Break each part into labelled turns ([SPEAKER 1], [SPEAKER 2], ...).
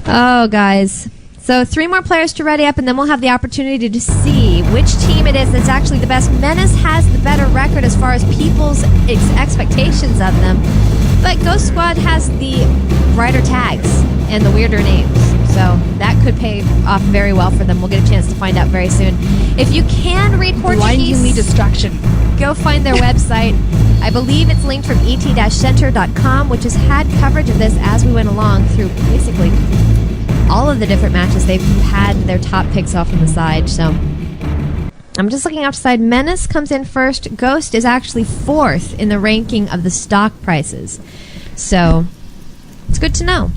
[SPEAKER 1] Oh, guys. So 3 more players to ready up, and then we'll have the opportunity to see which team it is that's actually the best. Menace has the better record as far as people's expectations of them, but Ghost Squad has the brighter tags and the weirder names. So that could pay off very well for them. We'll get a chance to find out very soon. If you can read Portuguese,
[SPEAKER 2] blindingly distraction.
[SPEAKER 1] Go find their website. I believe it's linked from et-center.com, which has had coverage of this as we went along through basically all of the different matches. They've had their top picks off on the side. So I'm just looking outside. Menace comes in first. Ghost is actually 4th in the ranking of the stock prices. So it's good to know.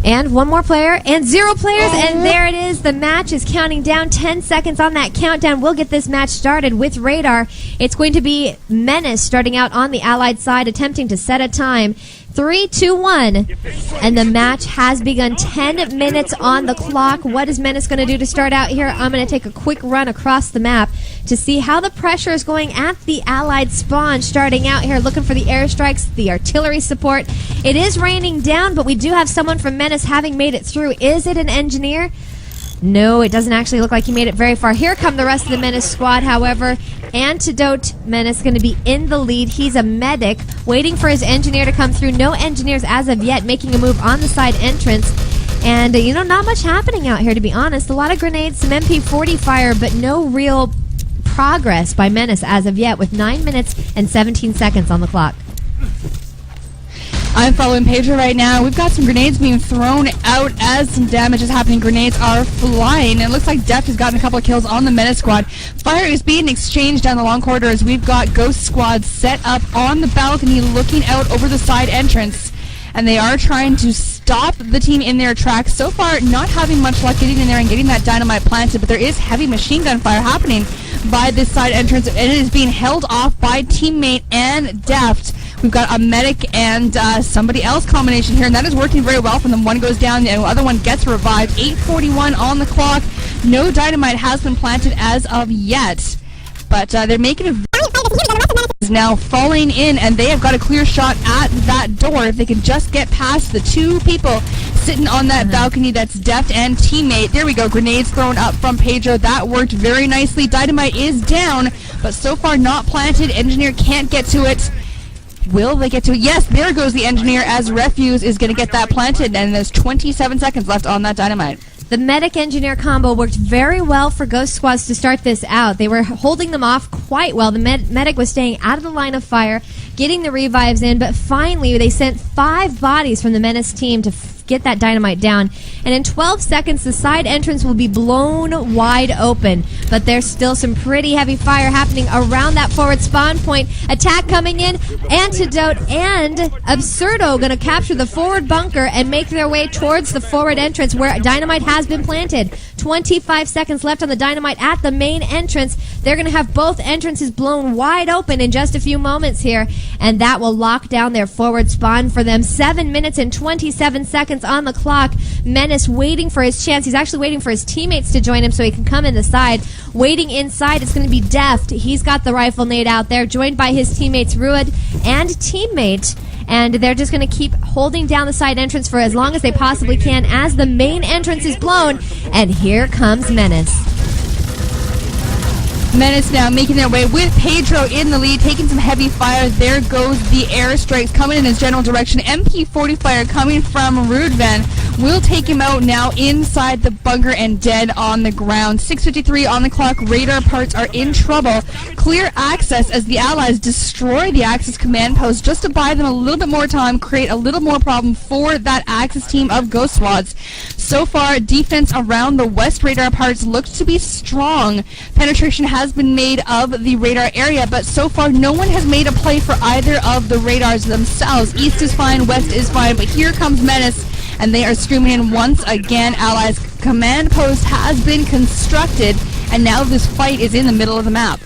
[SPEAKER 1] And 1 more player, and 0 players, and there it is. The match is counting down. 10 seconds on that countdown. We'll get this match started with Radar. It's going to be Menace starting out on the Allied side, attempting to set a time. 3, 2, 1, and the match has begun. 10 minutes on the clock. What is Menace going to do to start out here? I'm going to take a quick run across the map to see how the pressure is going at the Allied spawn. Starting out here, looking for the airstrikes, the artillery support. It is raining down, but we do have someone from Menace having made it through. Is it an engineer? No, it doesn't actually look like he made it very far. Here come the rest of the Menace squad, however. Antidote Menace going to be in the lead. He's a medic, waiting for his engineer to come through. No engineers as of yet, making a move on the side entrance. And, not much happening out here, to be honest. A lot of grenades, some MP40 fire, but no real progress by Menace as of yet, with 9 minutes and 17 seconds on the clock.
[SPEAKER 2] I'm following Pedro right now. We've got some grenades being thrown out as some damage is happening. Grenades are flying. And it looks like Deft has gotten a couple of kills on the Menace squad. Fire is being exchanged down the long corridor as we've got Ghost Squad set up on the balcony looking out over the side entrance. And they are trying to stop the team in their tracks. So far, not having much luck getting in there and getting that dynamite planted, but there is heavy machine gun fire happening by this side entrance, and it is being held off by teammate and Deft. We've got a medic and somebody else combination here, and that is working very well for them. One goes down, the other one gets revived. 8:41 on the clock. No dynamite has been planted as of yet, but they're making a is now falling in, and they have got a clear shot at that door. If they can just get past the 2 people sitting on that balcony, that's Deft and teammate. There we go. Grenades thrown up from Pedro. That worked very nicely. Dynamite is down, but so far not planted. Engineer can't get to it. Will they get to it? Yes, there goes the engineer as Refuse is going to get that planted, and there's 27 seconds left on that dynamite.
[SPEAKER 1] The medic-engineer combo worked very well for Ghost Squads to start this out. They were holding them off quite well. The medic was staying out of the line of fire, getting the revives in, but finally they sent 5 bodies from the Menace team to get that dynamite down. And in 12 seconds, the side entrance will be blown wide open. But there's still some pretty heavy fire happening around that forward spawn point. Attack coming in. Antidote and Absurdo going to capture the forward bunker and make their way towards the forward entrance where dynamite has been planted. 25 seconds left on the dynamite at the main entrance. They're going to have both entrances blown wide open in just a few moments here, and that will lock down their forward spawn for them. 7 minutes and 27 seconds on the clock. Menace waiting for his chance. He's actually waiting for his teammates to join him so he can come in the side. Waiting inside, it's going to be Deft. He's got the rifle nade out there, joined by his teammates Ruud and teammate. And they're just going to keep holding down the side entrance for as long as they possibly can as the main entrance is blown. And here comes Menace.
[SPEAKER 2] Menace now making their way with Pedro in the lead, taking some heavy fire. There goes the airstrikes coming in his general direction. MP40 fire coming from Rudvan will take him out now inside the bunker and dead on the ground. 6:53 on the clock. Radar parts are in trouble. Clear access as the Allies destroy the Axis command post just to buy them a little bit more time, create a little more problem for that Axis team of Ghost Squads. So far, defense around the west radar parts looks to be strong. Penetration has been made of the radar area, but so far no one has made a play for either of the radars themselves. East is fine, west is fine, but here comes Menace, and they are screaming in once again. Allies command post has been constructed, and now this fight is in the middle of the map.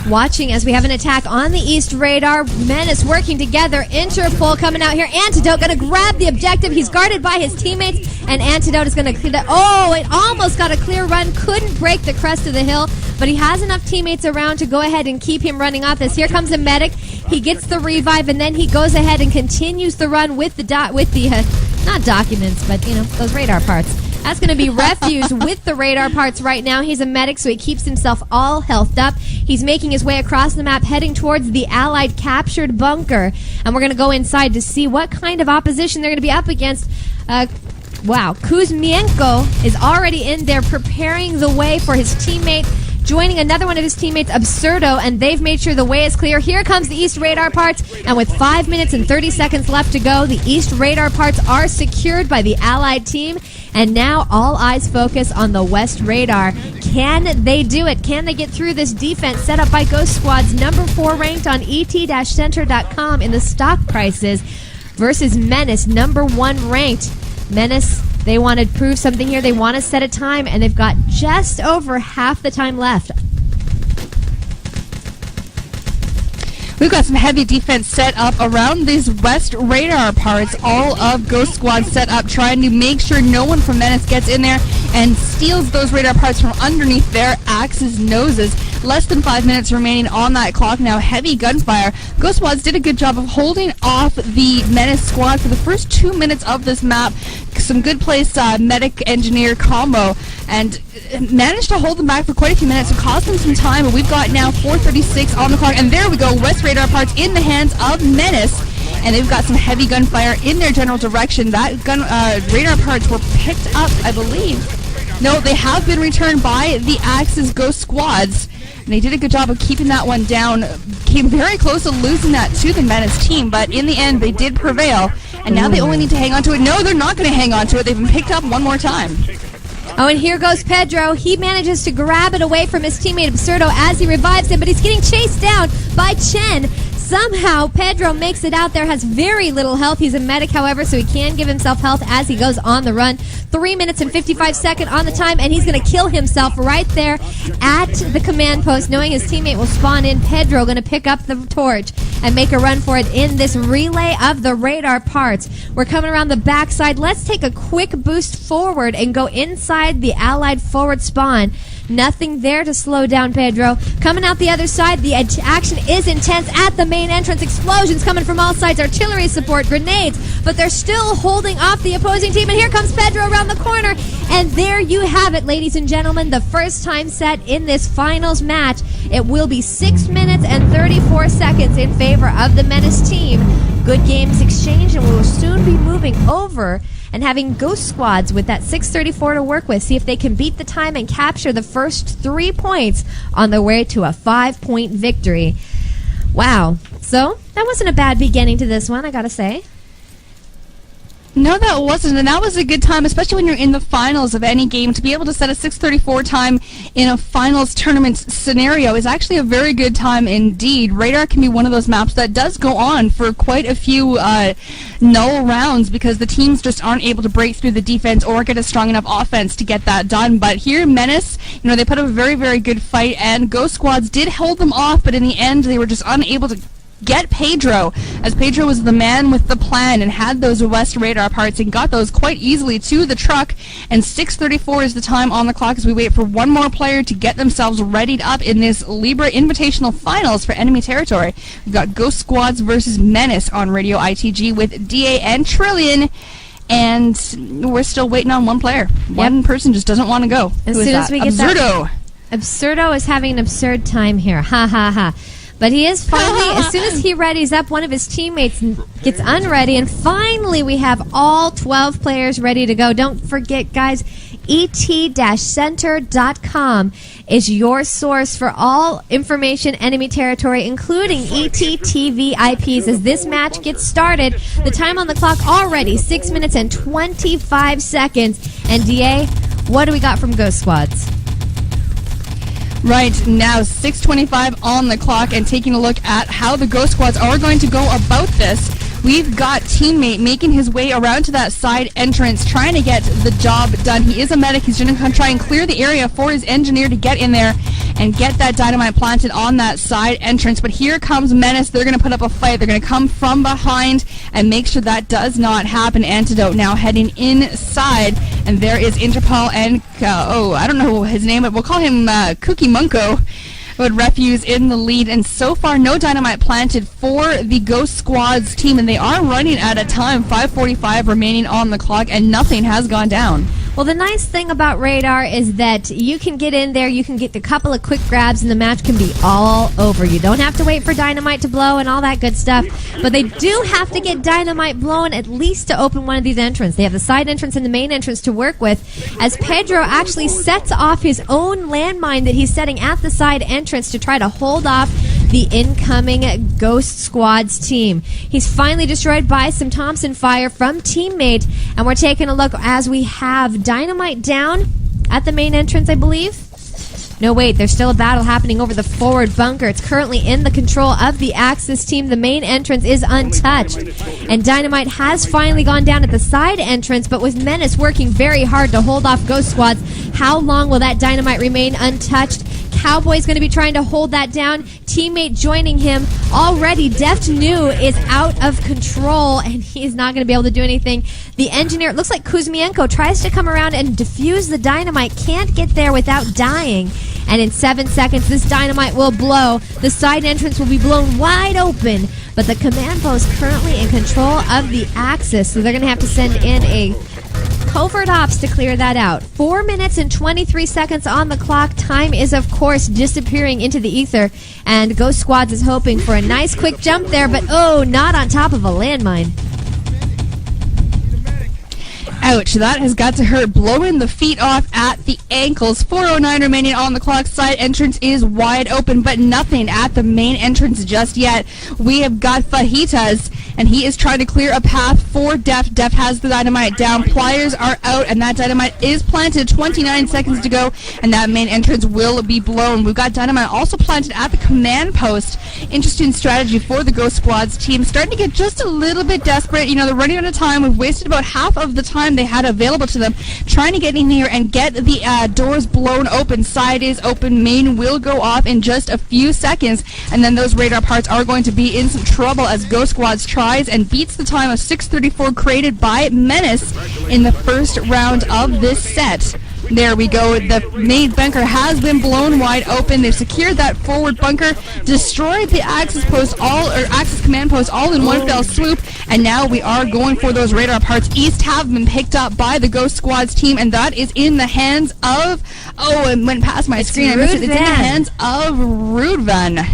[SPEAKER 1] Watching as we have an attack on the east radar. Menace working together. Interpol coming out here. Antidote going to grab the objective. He's guarded by his teammates, and Antidote is going to clear that. Oh, it almost got a clear run. Couldn't break the crest of the hill, but he has enough teammates around to go ahead and keep him running off this. Here comes a medic. He gets the revive, and then he goes ahead and continues the run with the not documents, but, those radar parts. That's going to be Refuse with the radar parts right now. He's a medic, so he keeps himself all healthed up. He's making his way across the map, heading towards the Allied captured bunker. And we're going to go inside to see what kind of opposition they're going to be up against. Wow, Kuzmienko is already in there preparing the way for his teammate, joining another one of his teammates, Absurdo, and they've made sure the way is clear. Here comes the East radar parts, and with 5 minutes and 30 seconds left to go, the East radar parts are secured by the Allied team, and now all eyes focus on the West radar. Can they do it? Can they get through this defense set up by Ghost Squadz, number 4 ranked on et-center.com in the stock prices, versus Menace, number 1 ranked. Menace, they want to prove something here. They want to set a time, and they've got just over half the time left.
[SPEAKER 2] We've got some heavy defense set up around these West radar parts. All of Ghost Squad set up, trying to make sure no one from Menace gets in there and steals those radar parts from underneath their axes' noses. Less than 5 minutes remaining on that clock now. Heavy gunfire. Ghost Squadz did a good job of holding off the Menace squad for the first 2 minutes of this map. Some good place medic-engineer combo, and managed to hold them back for quite a few minutes. It cost them some time, but we've got now 4:36 on the clock, and there we go. West radar parts in the hands of Menace, and they've got some heavy gunfire in their general direction. That radar parts were picked up, I believe. No, they have been returned by the Axis Ghost Squadz, and they did a good job of keeping that one down. Came very close to losing that to the Menace team, but in the end, they did prevail, and now they only need to hang on to it. No, they're not going to hang on to it. They've been picked up one more time.
[SPEAKER 1] Oh, and here goes Pedro. He manages to grab it away from his teammate Absurdo as he revives him, but he's getting chased down by Chen. Somehow, Pedro makes it out there, has very little health. He's a medic, however, so he can give himself health as he goes on the run. 3 minutes and 55 seconds on the time, and he's going to kill himself right there at the command post, knowing his teammate will spawn in. Pedro going to pick up the torch and make a run for it in this relay of the radar parts. We're coming around the backside. Let's take a quick boost forward and go inside the Allied forward spawn. Nothing there to slow down Pedro. Coming out the other side, the action is intense at the main entrance. Explosions coming from all sides, artillery support, grenades, but they're still holding off the opposing team. And here comes Pedro around the corner. And there you have it, ladies and gentlemen, the first time set in this finals match. It will be 6 minutes and 34 seconds in favor of the Menace team. Good games exchanged, and we will soon be moving over and having Ghost Squadz with that 6:34 to work with, see if they can beat the time and capture the first 3 points on their way to a 5-point victory. Wow. So, that wasn't a bad beginning to this one, I gotta say.
[SPEAKER 2] No, that wasn't, and that was a good time, especially when you're in the finals of any game. To be able to set a 6:34 time in a finals tournament scenario is actually a very good time indeed. Radar can be one of those maps that does go on for quite a few null rounds because the teams just aren't able to break through the defense or get a strong enough offense to get that done. But here, Menace, they put up a very, very good fight, and Ghost Squadz did hold them off, but in the end, they were just unable to get Pedro, as Pedro was the man with the plan and had those West radar parts and got those quite easily to the truck. And 6:34 is the time on the clock as we wait for one more player to get themselves readied up in this Libra Invitational Finals for enemy territory. We've got Ghost Squadz versus Menace on Radio ITG with DeeAy and Trillian. And we're still waiting on one player. One person just doesn't want to go.
[SPEAKER 1] As
[SPEAKER 2] Who
[SPEAKER 1] soon
[SPEAKER 2] is
[SPEAKER 1] as
[SPEAKER 2] that?
[SPEAKER 1] we get
[SPEAKER 2] Absurdo.
[SPEAKER 1] Absurdo is having an absurd time here. Ha ha ha. But he is finally, as soon as he readies up, one of his teammates gets unready, and finally we have all 12 players ready to go. Don't forget, guys, et-center.com is your source for all information enemy territory, including ET-TV IPs. As this match gets started, the time on the clock already, 6 minutes and 25 seconds. And DeeAy, what do we got from Ghost Squadz?
[SPEAKER 2] Right now, 6:25 on the clock, and taking a look at how the Ghost Squadz are going to go about this. We've got teammate making his way around to that side entrance, trying to get the job done. He is a medic. He's going to try and clear the area for his engineer to get in there and get that dynamite planted on that side entrance. But here comes Menace. They're going to put up a fight. They're going to come from behind and make sure that does not happen. Antidote now heading inside, and there is Interpol and, I don't know his name, but we'll call him Cookie Munko. But Refuse in the lead, and so far no dynamite planted for the Ghost Squadz team, and they are running at a time, 5:45 remaining on the clock, and nothing has gone down.
[SPEAKER 1] Well, the nice thing about Radar is that you can get in there, you can get a couple of quick grabs, and the match can be all over. You don't have to wait for dynamite to blow and all that good stuff, but they do have to get dynamite blown at least to open one of these entrances. They have the side entrance and the main entrance to work with, as Pedro actually sets off his own landmine that he's setting at the side entrance to try to hold off the incoming Ghost Squadz team. He's finally destroyed by some Thompson fire from teammate, and we're taking a look as we have dynamite down at the main entrance, I believe. No, wait, there's still a battle happening over the forward bunker. It's currently in the control of the Axis team. The main entrance is untouched, and dynamite has finally gone down at the side entrance, but with Menace working very hard to hold off Ghost Squadz, how long will that dynamite remain untouched? Cowboy's going to be trying to hold that down. Teammate joining him already. Deft New is out of control, and he's not going to be able to do anything. The engineer, it looks like Kuzmienko, tries to come around and defuse the dynamite. Can't get there without dying. And in 7 seconds, this dynamite will blow. The side entrance will be blown wide open, but the command post currently in control of the Axis, so they're going to have to send in a covert ops to clear that out. 4 minutes and 23 seconds on the clock. Time is, of course, disappearing into the ether, and Ghost Squadz is hoping for a nice quick jump there, but oh, not on top of a landmine.
[SPEAKER 2] Ouch, that has got to hurt. Blowing the feet off at the ankles. 4:09 remaining on the clock. Side entrance is wide open, but nothing at the main entrance just yet. We have got Fajitas, and he is trying to clear a path for Def. Def has the dynamite down. Pliers are out, and that dynamite is planted. 29 seconds to go, and that main entrance will be blown. We've got dynamite also planted at the command post. Interesting strategy for the Ghost Squadz team. Starting to get just a little bit desperate. You know, they're running out of time. We've wasted about half of the time they had available to them, trying to get in here and get the doors blown open. Side is open, main will go off in just a few seconds, and then those radar parts are going to be in some trouble as Ghost Squadz tries and beats the time of 6:34 created by Menace in the first round of this set. There we go. The main bunker has been blown wide open. They've secured that forward bunker, destroyed the Axis post Axis command post all in one fell swoop, and now we are going for those radar parts. East have been picked up by the Ghost Squadz team, and that is in the hands of, it went past my screen. I missed it. It's in the hands of Rudevan.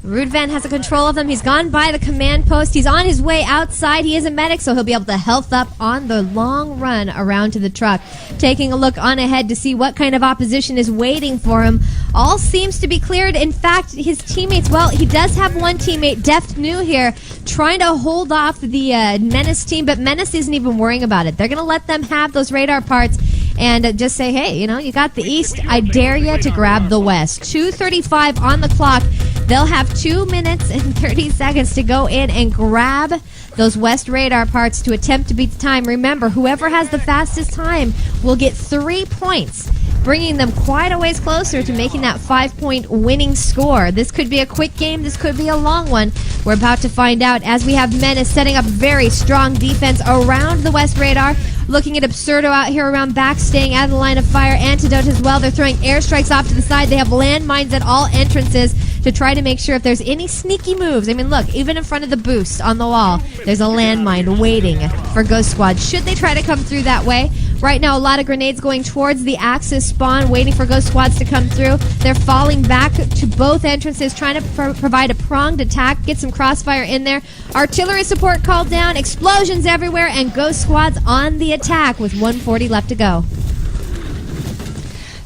[SPEAKER 1] Rudevan has a control of them. He's gone by the command post. He's on his way outside. He is a medic, so he'll be able to health up on the long run around to the truck. Taking a look on ahead to see what kind of opposition is waiting for him. All seems to be cleared. In fact, his teammates, well, he does have one teammate, Deft New here, trying to hold off the Menace team, but Menace isn't even worrying about it. They're going to let them have those radar parts and just say, hey, you know, you got the East. I dare you to grab the West. 2:35 on the clock. They'll have 2 minutes and 30 seconds to go in and grab those West radar parts to attempt to beat the time. Remember, whoever has the fastest time will get 3 points, bringing them quite a ways closer to making that 5-point winning score. This could be a quick game. This could be a long one. We're about to find out as we have Menace setting up very strong defense around the West radar. Looking at Absurdo out here around back, staying out of the line of fire. Antidote as well. They're throwing airstrikes off to the side. They have landmines at all entrances to try to make sure if there's any sneaky moves. I mean, look, even in front of the boost on the wall, there's a landmine waiting for Ghost Squadz. Should they try to come through that way? Right now, a lot of grenades going towards the Axis spawn, waiting for Ghost Squadz to come through. They're falling back to both entrances, trying to provide a pronged attack, get some crossfire in there. Artillery support called down, explosions everywhere, and Ghost Squadz on the attack with 1:40 left to go.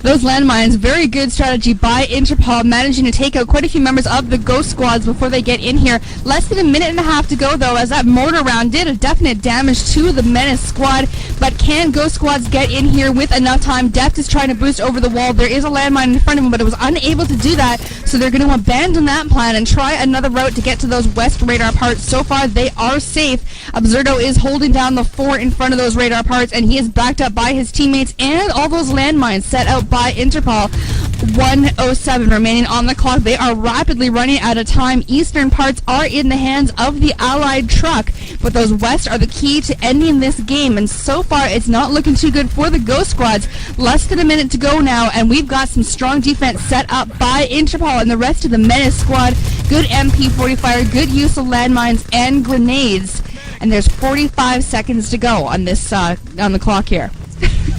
[SPEAKER 2] Those landmines, very good strategy by Interpol, managing to take out quite a few members of the Ghost Squadz before they get in here. Less than a minute and a half to go, though, as that mortar round did a definite damage to the Menace squad. But can Ghost Squadz get in here with enough time? Deft is trying to boost over the wall. There is a landmine in front of him, but it was unable to do that, so they're going to abandon that plan and try another route to get to those West radar parts. So far, they are safe. Absurdo is holding down the fort in front of those radar parts, and he is backed up by his teammates and all those landmines set out by Interpol. 1:07 remaining on the clock. They are rapidly running out of time. Eastern parts are in the hands of the Allied truck, but those west are the key to ending this game, and so far it's not looking too good for the Ghost Squads. Less than a minute to go now, and we've got some strong defense set up by Interpol and the rest of the Menace squad. Good MP40 fire, good use of landmines and grenades, and there's 45 seconds to go on this on the clock here.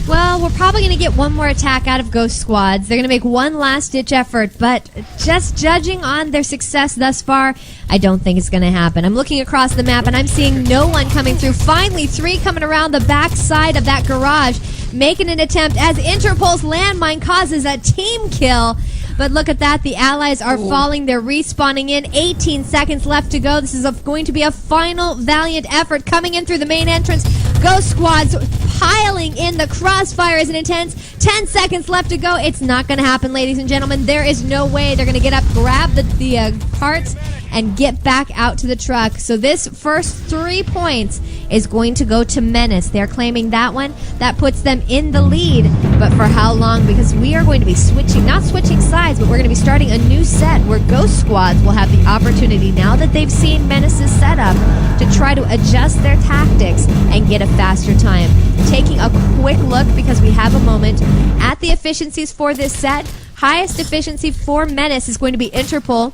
[SPEAKER 1] Well, we're probably going to get one more attack out of Ghost Squads. They're going to make one last-ditch effort, but just judging on their success thus far, I don't think it's going to happen. I'm looking across the map, and I'm seeing no one coming through. Finally, 3 coming around the back side of that garage, making an attempt as Interpol's landmine causes a team kill. But look at that. The Allies are falling. They're respawning in. 18 seconds left to go. This is going to be a final valiant effort coming in through the main entrance. Ghost Squads piling in. The crossfire is intense. 10 seconds left to go. It's not going to happen, ladies and gentlemen. There is no way they're going to get up, grab the parts, and get back out to the truck. So this first 3 points is going to go to Menace. They're claiming that one. That puts them in the lead. But for how long? Because we are going to be not switching sides, but we're going to be starting a new set where Ghost Squads will have the opportunity, now that they've seen Menace's setup, to try to adjust their tactics and get a faster time. Taking a quick look, because we have a moment, at the efficiencies for this set. Highest efficiency for Menace is going to be Interpol.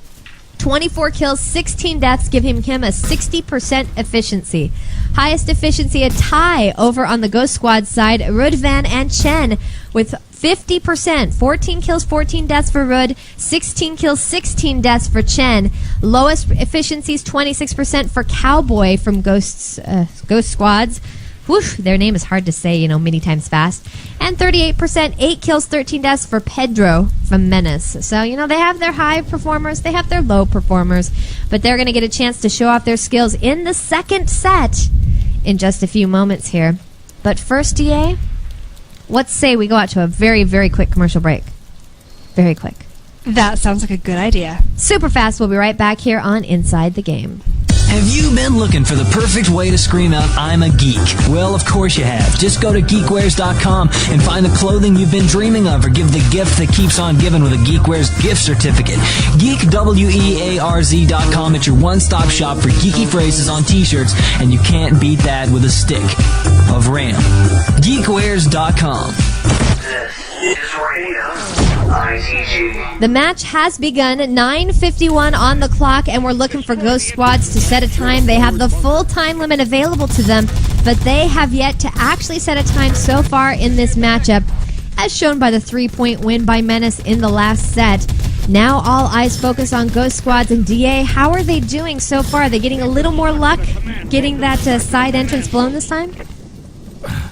[SPEAKER 1] 24 kills, 16 deaths give him a 60% efficiency. Highest efficiency, a tie over on the Ghost Squad side, Rudvan and Chen with 50%. 14 kills, 14 deaths for Rud, 16 kills, 16 deaths for Chen. Lowest efficiency is 26% for Cowboy from Ghost Squads. Whoosh, their name is hard to say, many times fast. And 38%, 8 kills, 13 deaths for Pedro from Menace. So, they have their high performers, they have their low performers, but they're going to get a chance to show off their skills in the second set in just a few moments here. But first, DeeAy, let's say we go out to a very, very quick commercial break. Very quick.
[SPEAKER 2] That sounds like a good idea.
[SPEAKER 1] Super fast. We'll be right back here on Inside the Game.
[SPEAKER 3] Have you been looking for the perfect way to scream out, "I'm a geek"? Well, of course you have. Just go to geekwares.com and find the clothing you've been dreaming of, or give the gift that keeps on giving with a Geekwares gift certificate. GeekWearz.com. It's your one-stop shop for geeky phrases on t-shirts, and you can't beat that with a stick of RAM. Geekwares.com.
[SPEAKER 4] This is Radio ITG.
[SPEAKER 1] The match has begun. 9:51 on the clock, and we're looking for Ghost Squads to set a time. They have the full time limit available to them, but they have yet to actually set a time so far in this matchup, as shown by the 3-point win by Menace in the last set. Now all eyes focus on Ghost Squads and DeeAy. How are they doing so far? Are they getting a little more luck getting that side entrance blown this time?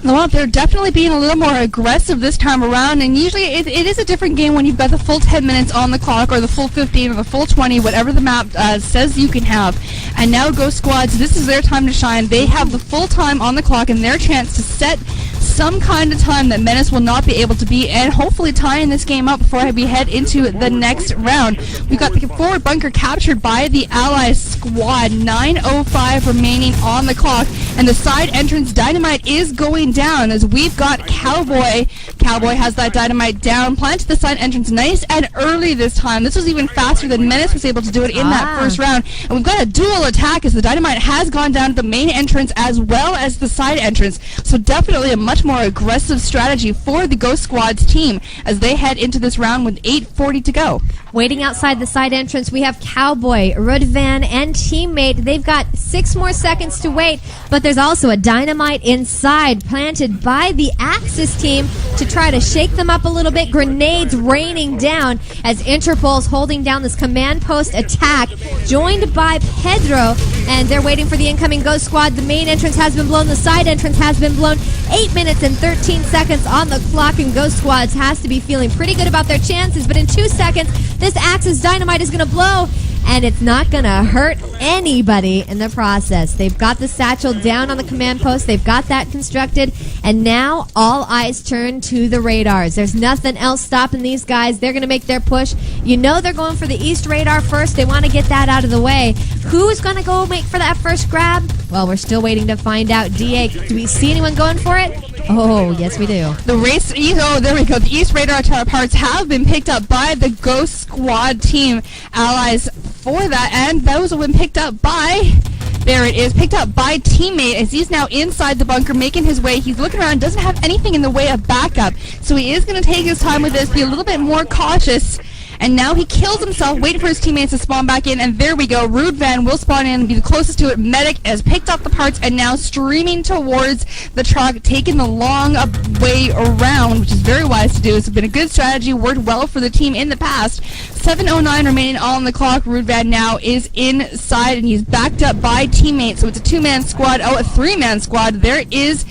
[SPEAKER 2] Well, they're definitely being a little more aggressive this time around, and usually it is a different game when you've got the full 10 minutes on the clock, or the full 15, or the full 20, whatever the map says you can have. And now Ghost Squads, this is their time to shine. They have the full time on the clock and their chance to set some kind of time that Menace will not be able to beat, and hopefully tying this game up before we head into the next round. We've got the forward bunker captured by the Allies squad. 9:05 remaining on the clock, and the side entrance dynamite is going down as we've got Cowboy. Cowboy has that dynamite down, planted the side entrance nice and early this time. This was even faster than Menace was able to do it in that first round. And we've got a dual attack as the dynamite has gone down to the main entrance as well as the side entrance. So definitely a much more aggressive strategy for the Ghost Squad's team as they head into this round with 8:40 to go.
[SPEAKER 1] Waiting outside the side entrance, we have Cowboy, Rudvan, and teammate. They've got 6 more seconds to wait, but there's also a dynamite inside planted by the Axis team to try to shake them up a little bit. Grenades raining down as Interpol's holding down this command post attack, joined by Pedro, and they're waiting for the incoming Ghost Squad. The main entrance has been blown. The side entrance has been blown. 8 minutes and 13 seconds on the clock, and Ghost Squads has to be feeling pretty good about their chances, but in 2 seconds, this Axis dynamite is going to blow, and it's not going to hurt anybody in the process. They've got the satchel down on the command post. They've got that constructed, and now all eyes turn to the radars. There's nothing else stopping these guys. They're going to make their push. You know they're going for the east radar first. They want to get that out of the way. Who's going to go make for that first grab? Well, we're still waiting to find out. DeeAy, do we see anyone going for it? Oh, yes, we do.
[SPEAKER 2] The race, oh, there we go. The East radar parts have been picked up by the Ghost Squad team allies for that, and those have been picked up by, there it is, picked up by Teammate as he's now inside the bunker making his way. He's looking around, doesn't have anything in the way of backup, so he is going to take his time with this, be a little bit more cautious. And now he kills himself, waiting for his teammates to spawn back in, and there we go. Rude Van will spawn in, be the closest to it. Medic has picked up the parts and now streaming towards the truck, taking the long way around, which is very wise to do. It's been a good strategy, worked well for the team in the past. 7:09 remaining on the clock. Rude Van now is inside, and he's backed up by teammates. So it's a two-man squad. Oh, a three-man squad. There is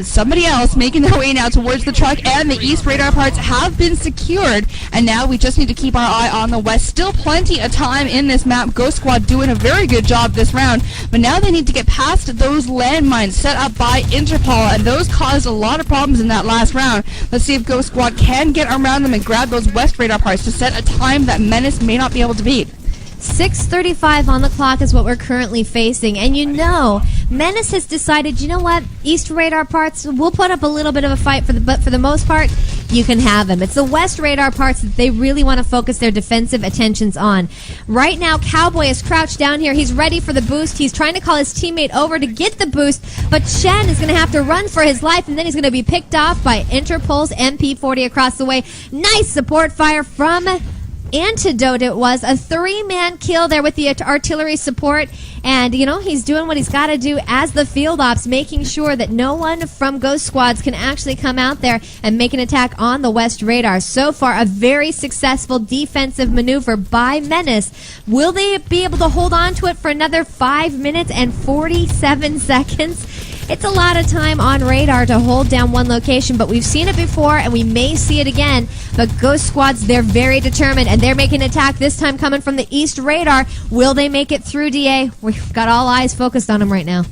[SPEAKER 2] somebody else making their way now towards the truck, and the East radar parts have been secured. And now we just need to keep our eye on the West. Still plenty of time in this map. Ghost Squad doing a very good job this round, but now they need to get past those landmines set up by Interpol, and those caused a lot of problems in that last round. Let's see if Ghost Squad can get around them and grab those West radar parts to set a time that Menace may not be able to beat.
[SPEAKER 1] 6:35 on the clock is what we're currently facing. And you know, Menace has decided, you know what, East radar parts, we'll put up a little bit of a fight, but for the most part, you can have them. It's the West radar parts that they really want to focus their defensive attentions on. Right now, Cowboy is crouched down here. He's ready for the boost. He's trying to call his teammate over to get the boost, but Chen is going to have to run for his life, and then he's going to be picked off by Interpol's MP40 across the way. Nice support fire from Antidote. It was a three-man kill there with the artillery support, and you know, he's doing what he's got to do as the field ops, making sure that no one from Ghost Squads can actually come out there and make an attack on the West radar. So far, a very successful defensive maneuver by Menace. Will they be able to hold on to it for another 5 minutes and 47 seconds? It's a lot of time on radar to hold down one location, but we've seen it before and we may see it again. But Ghost Squads, they're very determined, and they're making an attack this time coming from the East radar. Will they make it through, DeeAy? We've got all eyes focused on them right now.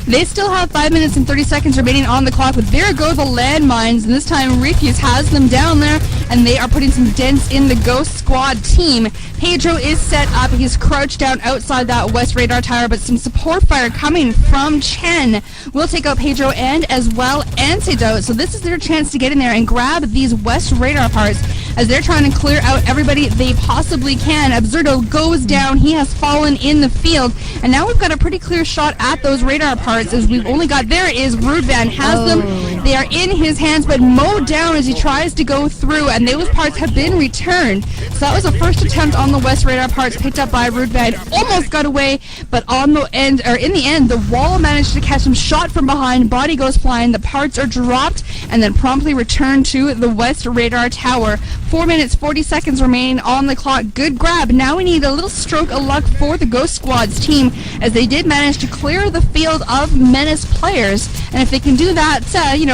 [SPEAKER 2] They still have 5 minutes and 30 seconds remaining on the clock, but there go the landmines, and this time Refuse has them down there, and they are putting some dents in the Ghost Squad team. Pedro is set up. He's crouched down outside that West radar tower, but some support fire coming from Chen will take out Pedro and as well Antidote. So this is their chance to get in there and grab these West radar parts as they're trying to clear out everybody they possibly can. Absurdo goes down. He has fallen in the field, and now we've got a pretty clear shot at those radar parts as we've only got, there it is, Rude Van has them. They are in his hands, but mowed down as he tries to go through, and those parts have been returned. So that was the first attempt on the West radar parts picked up by Rude Van. Almost got away, but on the end, or in the end, the wall managed to catch him, shot from behind, body goes flying, the parts are dropped, and then promptly returned to the West radar tower. 4 minutes, 40 seconds remaining on the clock. Good grab. Now we need a little stroke of luck for the Ghost Squad's team, as they did manage to clear the field of Menace players. And if they can do that,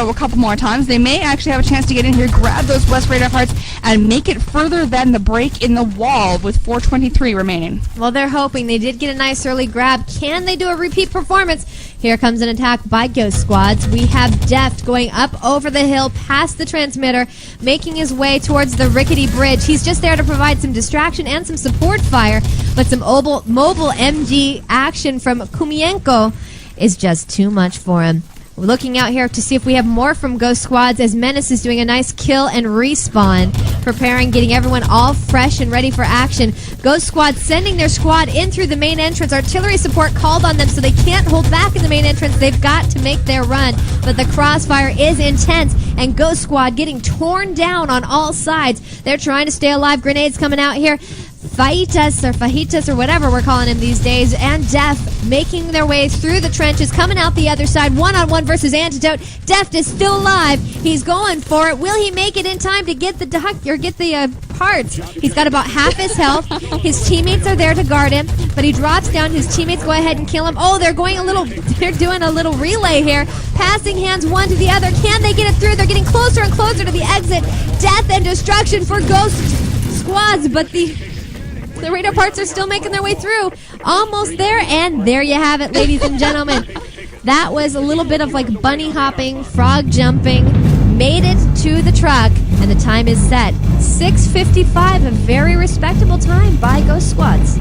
[SPEAKER 2] a couple more times, they may actually have a chance to get in here, grab those West radar parts, and make it further than the break in the wall with 4:23 remaining.
[SPEAKER 1] Well, they're hoping. They did get a nice early grab. Can they do a repeat performance? Here comes an attack by Ghost Squads. We have Deft going up over the hill past the transmitter, making his way towards the rickety bridge. He's just there to provide some distraction and some support fire, but some mobile MG action from Kumienko is just too much for him. We're looking out here to see if we have more from Ghost Squads as Menace is doing a nice kill and respawn, preparing, getting everyone all fresh and ready for action. Ghost Squad sending their squad in through the main entrance. Artillery support called on them, so they can't hold back in the main entrance. They've got to make their run, but the crossfire is intense, and Ghost Squad getting torn down on all sides. They're trying to stay alive. Grenades coming out here. Fajitas or whatever we're calling him these days, and Def making their way through the trenches, coming out the other side, one-on-one versus Antidote. Deft is still alive. He's going for it. Will he make it in time to get the parts? He's got about half his health. His teammates are there to guard him, but he drops down. His teammates go ahead and kill him. Oh, they're doing a little relay here, passing hands one to the other. Can they get it through? They're getting closer and closer to the exit. Death and destruction for Ghost Squads, but the radar parts are still making their way through. Almost there, and there you have it, ladies and gentlemen. That was a little bit of like bunny hopping, frog jumping. Made it to the truck, and the time is set. 6:55, a very respectable time by Ghost Squads.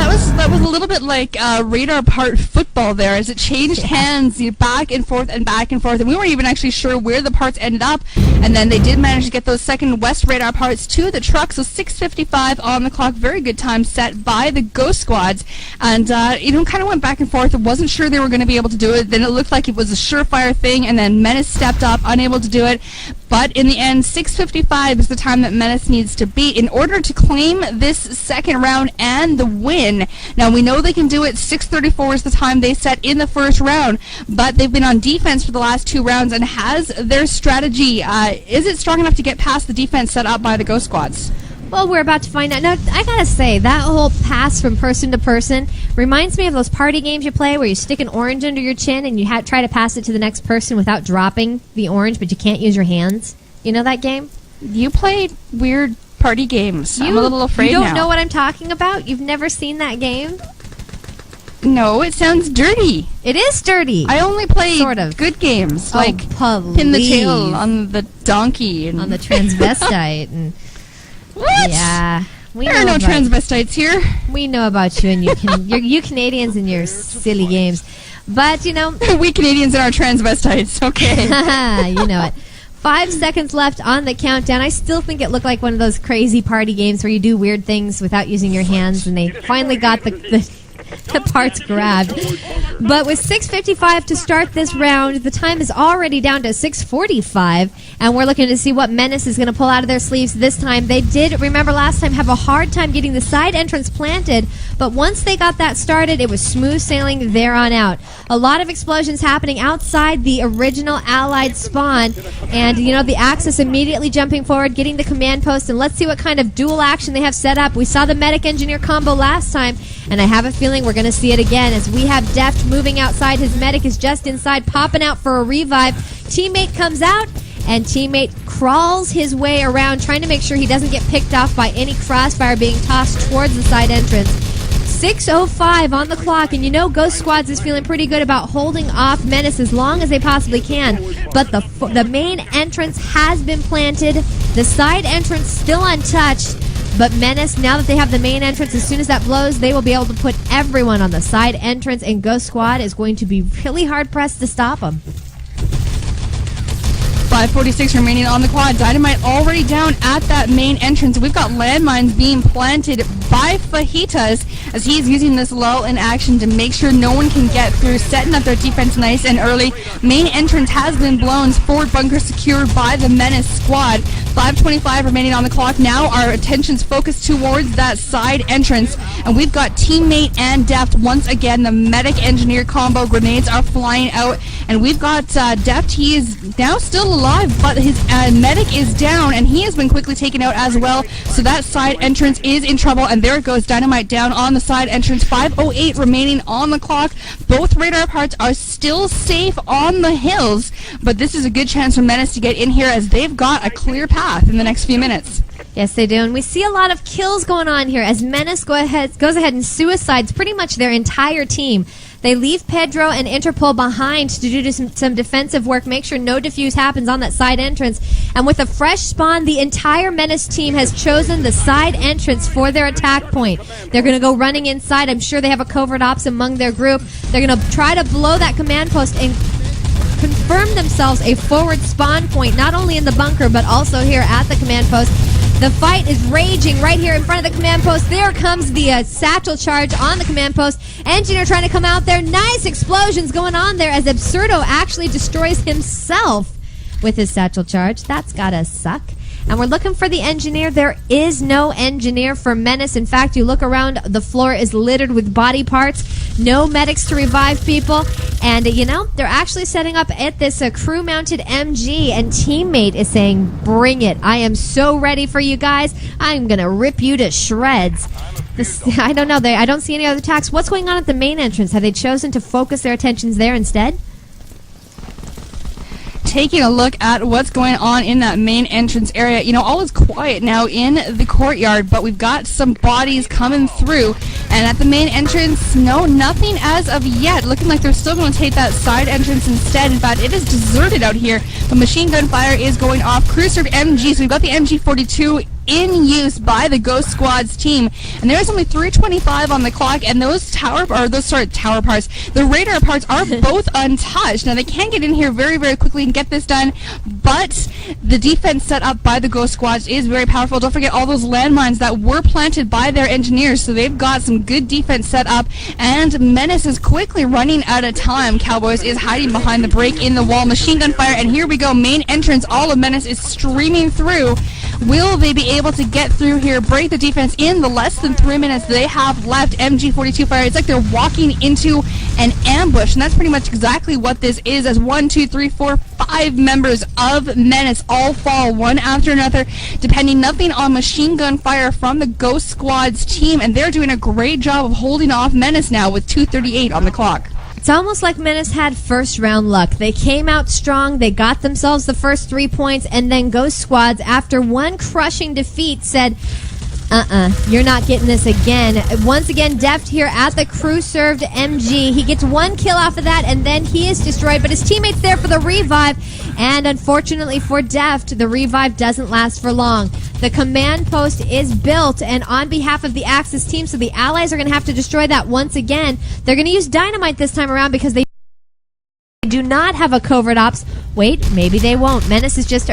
[SPEAKER 2] That was a little bit like radar part football there, as it changed hands back and forth, and we weren't even actually sure where the parts ended up, and then they did manage to get those second West radar parts to the truck. So 6:55 on the clock, very good time set by the Ghost Squadz, and kind of went back and forth. I wasn't sure they were going to be able to do it. Then it looked like it was a surefire thing, and then Menace stepped up, unable to do it. But in the end, 6:55 is the time that Menace needs to beat in order to claim this second round and the win. Now, we know they can do it. 6:34 is the time they set in the first round, but they've been on defense for the last 2 rounds, and has their strategy, is it strong enough to get past the defense set up by the Ghost Squadz?
[SPEAKER 1] Well, we're about to find out. Now, I gotta say, that whole pass from person to person reminds me of those party games you play where you stick an orange under your chin and you try to pass it to the next person without dropping the orange, but you can't use your hands. You know that game?
[SPEAKER 2] You played weird party games. I'm a little afraid now.
[SPEAKER 1] You don't know what I'm talking about? You've never seen that game?
[SPEAKER 2] No, it sounds dirty.
[SPEAKER 1] It is dirty.
[SPEAKER 2] I only play
[SPEAKER 1] sort of
[SPEAKER 2] good games, like
[SPEAKER 1] please.
[SPEAKER 2] Pin the Tail on the donkey. And
[SPEAKER 1] on the transvestite. And
[SPEAKER 2] what?
[SPEAKER 1] Yeah.
[SPEAKER 2] There are no transvestites here.
[SPEAKER 1] We know about you and you Canadians and your silly games. But,
[SPEAKER 2] we Canadians and our transvestites. Okay.
[SPEAKER 1] You know it. 5 seconds left on the countdown. I still think it looked like one of those crazy party games where you do weird things without using your hands, and they finally got the parts grabbed. But with 6:55 to start this round, the time is already down to 6:45, and we're looking to see what Menace is going to pull out of their sleeves this time. They did, remember last time, have a hard time getting the side entrance planted, but once they got that started, it was smooth sailing there on out. A lot of explosions happening outside the original Allied spawn, and the Axis immediately jumping forward, getting the command post, and let's see what kind of dual action they have set up. We saw the medic engineer combo last time, and I have a feeling we're going to see it again as we have Deft moving outside. His medic is just inside, popping out for a revive. Teammate comes out, and teammate crawls his way around, trying to make sure he doesn't get picked off by any crossfire being tossed towards the side entrance. 6:05 on the clock, and Ghost Squadz is feeling pretty good about holding off Menace as long as they possibly can. But the main entrance has been planted, the side entrance still untouched. But Menace, now that they have the main entrance, as soon as that blows, they will be able to put everyone on the side entrance, and Ghost Squad is going to be really hard-pressed to stop them.
[SPEAKER 2] 5:46 remaining on the quad. Dynamite already down at that main entrance. We've got landmines being planted by Fajitas as he's using this lull in action to make sure no one can get through, setting up their defense nice and early. Main entrance has been blown. Forward bunker secured by the Menace squad. 5:25 remaining on the clock. Now our attention's focused towards that side entrance, and we've got teammate and Deft once again. The medic engineer combo grenades are flying out, and we've got Deft. He is now still alive, but his medic is down, and he has been quickly taken out as well. So that side entrance is in trouble, and there it goes. Dynamite down on the side entrance. 5:08 remaining on the clock. Both radar parts are still safe on the hills, but this is a good chance for Menace to get in here as they've got a clear path in the next few minutes.
[SPEAKER 1] Yes, they do, and we see a lot of kills going on here as Menace goes ahead and suicides pretty much their entire team. They leave Pedro and Interpol behind to do some defensive work, make sure no defuse happens on that side entrance. And with a fresh spawn, the entire Menace team has chosen the side entrance for their attack point. They're going to go running inside. I'm sure they have a covert ops among their group. They're going to try to blow that command post and confirm themselves a forward spawn point, not only in the bunker, but also here at the command post. The fight is raging right here in front of the command post. There comes the satchel charge on the command post. Engineer trying to come out there. Nice explosions going on there as Absurdo actually destroys himself with his satchel charge. That's gotta suck. And we're looking for the engineer. There is no engineer for Menace. In fact, you look around, the floor is littered with body parts. No medics to revive people. And, they're actually setting up at this crew-mounted MG, and teammate is saying, bring it. I am so ready for you guys. I'm going to rip you to shreds. I don't know. I don't see any other attacks. What's going on at the main entrance? Have they chosen to focus their attentions there instead?
[SPEAKER 2] Taking a look at what's going on in that main entrance area. All is quiet now in the courtyard, but we've got some bodies coming through. And at the main entrance, no, nothing as of yet. Looking like they're still going to take that side entrance instead. In fact, it is deserted out here. The machine gun fire is going off. Crew served MG, so we've got the MG-42 in use by the Ghost Squad's team. And there's only 3:25 on the clock, and those tower parts, the radar parts are both untouched. Now, they can get in here very, very quickly and get this done, but the defense set up by the Ghost Squads is very powerful. Don't forget all those landmines that were planted by their engineers, so they've got some good defense set up, and Menace is quickly running out of time. Cowboys is hiding behind the break in the wall. Machine gun fire, and here we go. Main entrance. All of Menace is streaming through. Will they be able to get through here, break the defense in the less than 3 minutes they have left? MG42 fire. It's like they're walking into an ambush, and that's pretty much exactly what this is, as 1, 2, 3, 4, 5 members of Menace all fall one after another, depending nothing on machine gun fire from the Ghost Squad's team, and they're doing a great job of holding off Menace now with 2:38 on the clock.
[SPEAKER 1] It's almost like Menace had first round luck. They came out strong, they got themselves the first 3 points, and then Ghost Squadz, after one crushing defeat, said, you're not getting this again. Once again, Deft here at the crew-served MG. He gets 1 kill off of that, and then he is destroyed, but his teammate's there for the revive, and unfortunately for Deft, the revive doesn't last for long. The command post is built, and on behalf of the Axis team, so the allies are going to have to destroy that once again. They're going to use dynamite this time around because they do not have a covert ops. Wait, maybe they won't. Menace is just...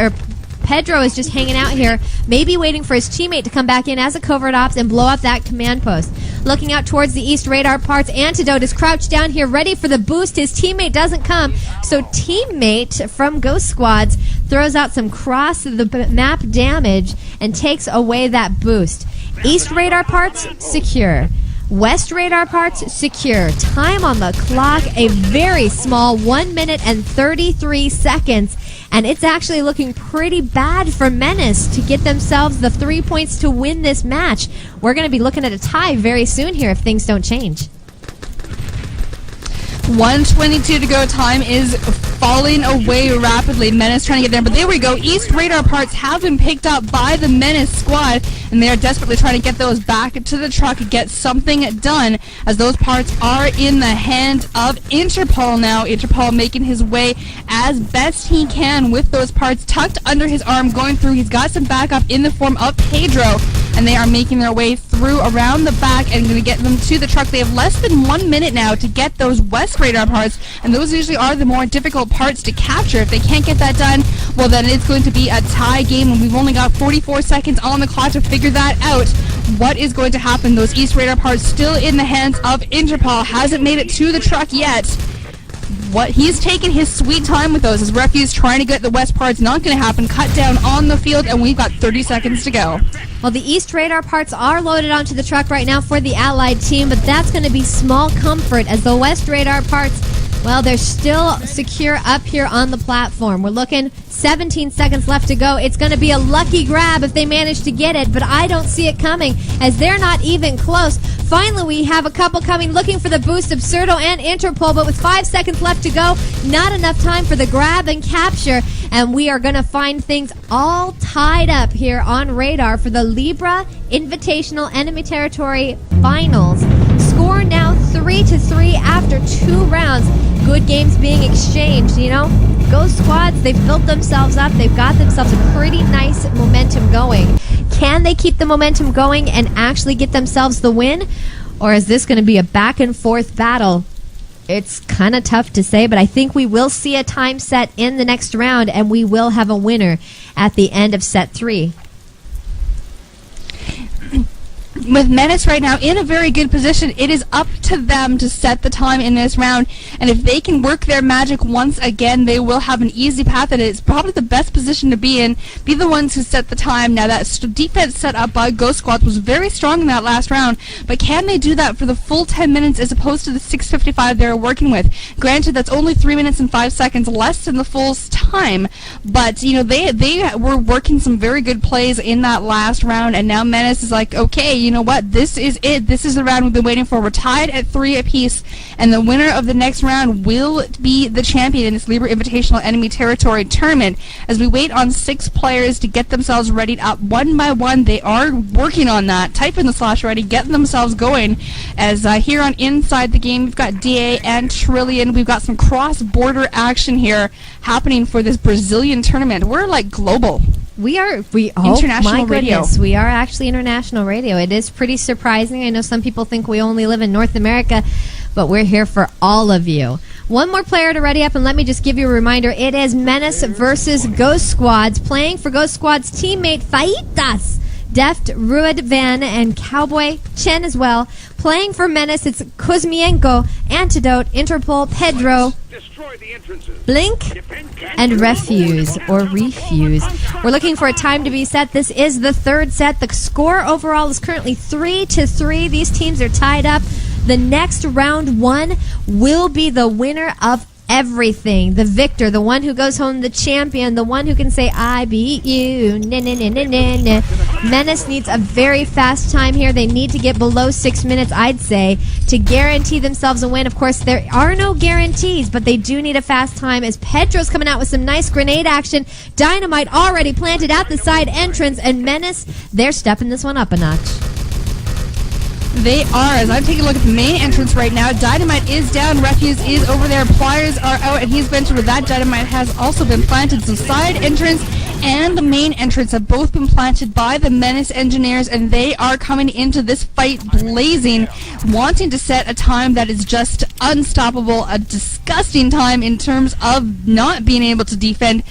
[SPEAKER 1] Pedro is just hanging out here, maybe waiting for his teammate to come back in as a covert ops and blow up that command post. Looking out towards the east, radar parts. Antidote is crouched down here, ready for the boost. His teammate doesn't come, so teammate from Ghost Squadz throws out some cross the map damage and takes away that boost. East radar parts, secure. West radar parts, secure. Time on the clock, a very small 1 minute and 33 seconds. And it's actually looking pretty bad for Menace to get themselves the 3 points to win this match. We're going to be looking at a tie very soon here if things don't change.
[SPEAKER 2] 1:22 to go. Time is falling away rapidly. Menace trying to get there, but there we go. East radar parts have been picked up by the Menace squad, and they are desperately trying to get those back to the truck, get something done, as those parts are in the hands of Interpol now. Interpol making his way as best he can with those parts tucked under his arm, going through. He's got some backup in the form of Pedro, and they are making their way through around the back and going to get them to the truck. They have less than 1 minute now to get those West radar parts, and those usually are the more difficult parts to capture. If they can't get that done, well, then it's going to be a tie game, and we've only got 44 seconds on the clock to figure that out. What is going to happen? Those East radar parts still in the hands of Interpol. Hasn't made it to the truck yet. What he's taking his sweet time with those. His refuse trying to get the West parts, not going to happen. Cut down on the field, and we've got 30 seconds to go.
[SPEAKER 1] Well, the East radar parts are loaded onto the truck right now for the Allied team, but that's going to be small comfort as the West radar parts, well, they're still secure up here on the platform. We're looking 17 seconds left to go. It's going to be a lucky grab if they manage to get it, but I don't see it coming as they're not even close. Finally, we have a couple coming looking for the boost, Absurdo and Interpol, but with 5 seconds left to go, not enough time for the grab and capture, and we are going to find things all tied up here on radar for the Libra Invitational Enemy Territory Finals. Score now 3-3 after 2 rounds. Good games being exchanged, you know. Ghost Squadz, they've built themselves up. They've got themselves a pretty nice momentum going. Can they keep the momentum going and actually get themselves the win? Or is this going to be a back and forth battle? It's kind of tough to say, but I think we will see a time set in the next round, and we will have a winner at the end of set 3.
[SPEAKER 2] With Menace right now in a very good position, it is up to them to set the time in this round, and if they can work their magic once again, they will have an easy path, and it's probably the best position to be in. Be the ones who set the time. Now, that defense set up by Ghost Squadz was very strong in that last round, but can they do that for the full 10 minutes as opposed to the 6:55 they're working with? Granted, that's only 3 minutes and 5 seconds less than the full time, but you know they were working some very good plays in that last round, and now Menace is like, okay, you know what? This is it. This is the round we've been waiting for. We're tied at 3 apiece, and the winner of the next round will be the champion in this Libra Invitational Enemy Territory Tournament. As we wait on 6 players to get themselves readied up one by one, they are working on that. Type in the /ready, getting themselves going. As here on Inside the Game, we've got DeeAy and Trillian. We've got some cross-border action here happening for this Brazilian tournament. We're like global. International
[SPEAKER 1] my
[SPEAKER 2] radio.
[SPEAKER 1] goodness, we are actually international radio. It is pretty surprising. I know some people think we only live in North America, but we're here for all of you. One more player to ready up, and let me just give you a reminder. It is Menace versus Ghost Squadz. Playing for Ghost Squad's teammate Faitas, Deft, Ruud Van, and Cowboy Chen as well. Playing for Menace, it's Kuzmienko, Antidote, Interpol, Pedro, Blink, and Refuse. We're looking for a time to be set. This is the third set. The score overall is currently 3-3. These teams are tied up. The next round one will be the winner of everything. The victor, the one who goes home the champion, the one who can say, I beat you. Menace needs a very fast time here. They need to get below 6 minutes, I'd say, to guarantee themselves a win. Of course, there are no guarantees, but they do need a fast time as Pedro's coming out with some nice grenade action. Dynamite already planted at the side entrance, and Menace, they're stepping this one up a notch.
[SPEAKER 2] They are. As I'm taking a look at the main entrance right now, Dynamite is down, Refuse is over there, Pliers are out, and he's ventured with that. Dynamite has also been planted. So side entrance and the main entrance have both been planted by the Menace engineers, and they are coming into this fight blazing, wanting to set a time that is just unstoppable, a disgusting time in terms of not being able to defend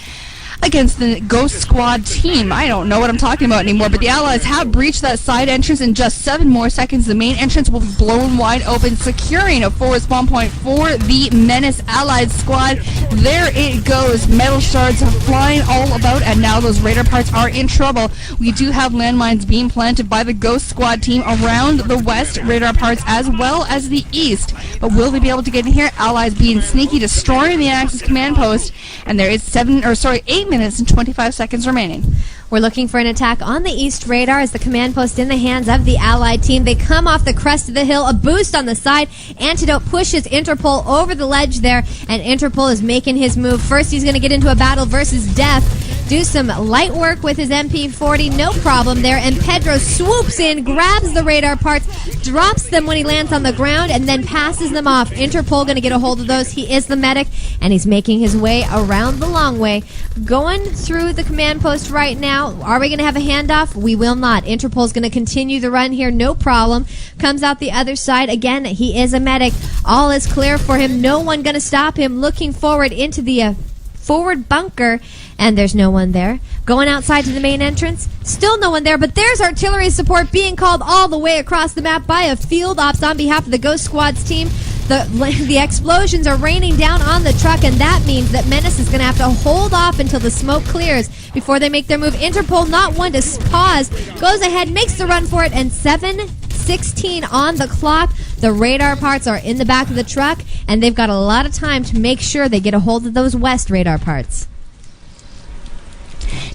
[SPEAKER 2] against the Ghost Squad team. I don't know what I'm talking about anymore, but the Allies have breached that side entrance in just 7 more seconds. The main entrance will be blown wide open, securing a forward spawn point for the Menace Allied squad. There it goes. Metal shards are flying all about, and now those radar parts are in trouble. We do have landmines being planted by the Ghost Squad team around the west radar parts as well as the east. But will they be able to get in here? Allies being sneaky, destroying the Axis command post, and there is 8 minutes and 25 seconds remaining.
[SPEAKER 1] We're looking for an attack on the east radar as the command post in the hands of the Allied team. They come off the crest of the hill, a boost on the side. Antidote pushes Interpol over the ledge there, and Interpol is making his move. First, he's going to get into a battle versus Death. Do some light work with his MP40, no problem there. And Pedro swoops in, grabs the radar parts, drops them when he lands on the ground, and then passes them off. Interpol going to get a hold of those. He is the medic, and he's making his way around the long way. Going through the command post right now. Are we going to have a handoff? We will not. Interpol's going to continue the run here, no problem. Comes out the other side. Again, he is a medic. All is clear for him. No one going to stop him. Looking forward into the forward bunker, and there's no one there. Going outside to the main entrance, still no one there, but there's artillery support being called all the way across the map by a field ops on behalf of the Ghost Squad's team. The explosions are raining down on the truck, and that means that Menace is going to have to hold off until the smoke clears before they make their move. Interpol, not one to pause, goes ahead, makes the run for it, and 7:16 on the clock. The radar parts are in the back of the truck, and they've got a lot of time to make sure they get a hold of those west radar parts.